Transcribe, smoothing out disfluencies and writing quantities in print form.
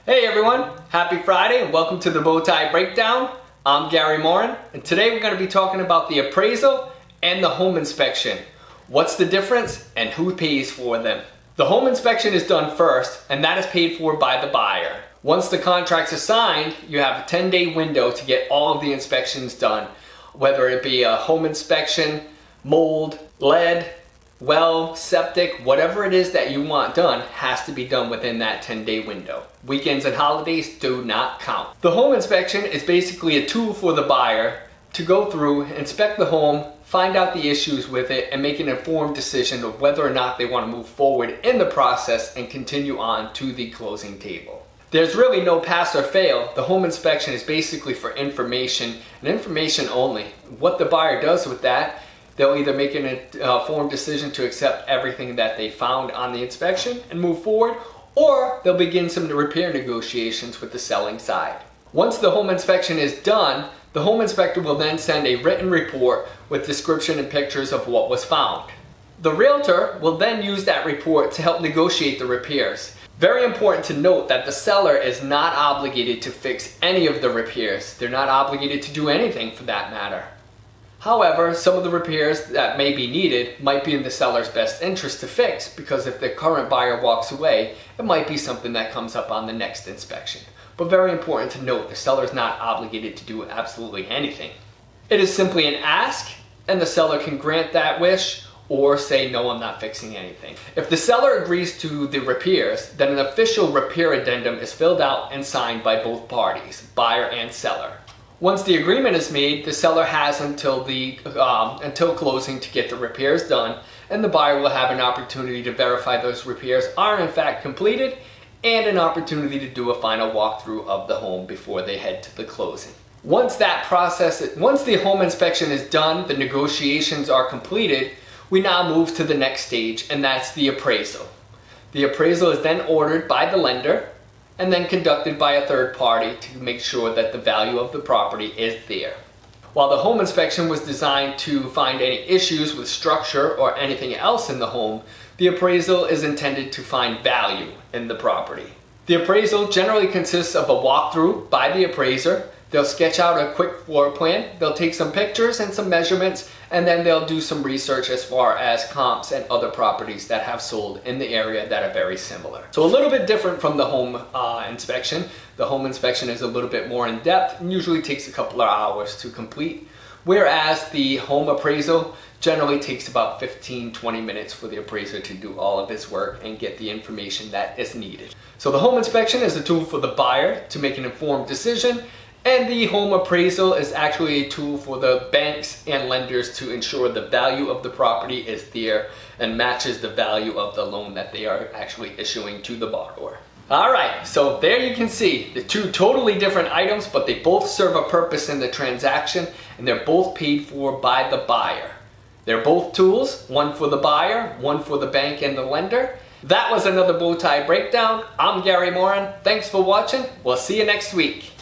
Hey everyone, happy Friday and welcome to the Bowtie Breakdown. I'm Garry Morin and today we're going to be talking about the appraisal and the home inspection. What's the difference and who pays for them? The home inspection is done first and that is paid for by the buyer. Once the contracts are signed, you have a 10-day window to get all of the inspections done, whether it be a home inspection, mold, lead, well, septic, whatever it is that you want done has to be done within that 10-day window. Weekends and holidays do not count. The home inspection is basically a tool for the buyer to go through, inspect the home, find out the issues with it, and make an informed decision of whether or not they want to move forward in the process and continue on to the closing table. There's really no pass or fail. The home inspection is basically for information and information only. What the buyer does with that, they'll either make an informed decision to accept everything that they found on the inspection and move forward, or they'll begin some repair negotiations with the selling side. Once the home inspection is done, the home inspector will then send a written report with description and pictures of what was found. The realtor will then use that report to help negotiate the repairs. Very important to note that the seller is not obligated to fix any of the repairs. They're not obligated to do anything for that matter. However, some of the repairs that may be needed might be in the seller's best interest to fix, because if the current buyer walks away, it might be something that comes up on the next inspection. But very important to note, the seller is not obligated to do absolutely anything. It is simply an ask, and the seller can grant that wish or say, no, I'm not fixing anything. If the seller agrees to the repairs, then an official repair addendum is filled out and signed by both parties, buyer and seller. Once the agreement is made, the seller has until closing to get the repairs done, and the buyer will have an opportunity to verify those repairs are in fact completed and an opportunity to do a final walkthrough of the home before they head to the closing. Once the home inspection is done, the negotiations are completed, we now move to the next stage, and that's the appraisal. The appraisal is then ordered by the lender and then conducted by a third party to make sure that the value of the property is there. While the home inspection was designed to find any issues with structure or anything else in the home, the appraisal is intended to find value in the property. The appraisal generally consists of a walkthrough by the appraiser. They'll sketch out a quick floor plan, they'll take some pictures and some measurements, and then they'll do some research as far as comps and other properties that have sold in the area that are very similar. So a little bit different from the home inspection. The home inspection is a little bit more in depth and usually takes a couple of hours to complete, whereas the home appraisal generally takes about 15-20 minutes for the appraiser to do all of this work and get the information that is needed. So the home inspection is a tool for the buyer to make an informed decision, and the home appraisal is actually a tool for the banks and lenders to ensure the value of the property is there and matches the value of the loan that they are actually issuing to the borrower. Alright, so there you can see the two totally different items, but they both serve a purpose in the transaction and they're both paid for by the buyer. They're both tools, one for the buyer, one for the bank and the lender. That was another Bowtie Breakdown. I'm Garry Morin. Thanks for watching. We'll see you next week.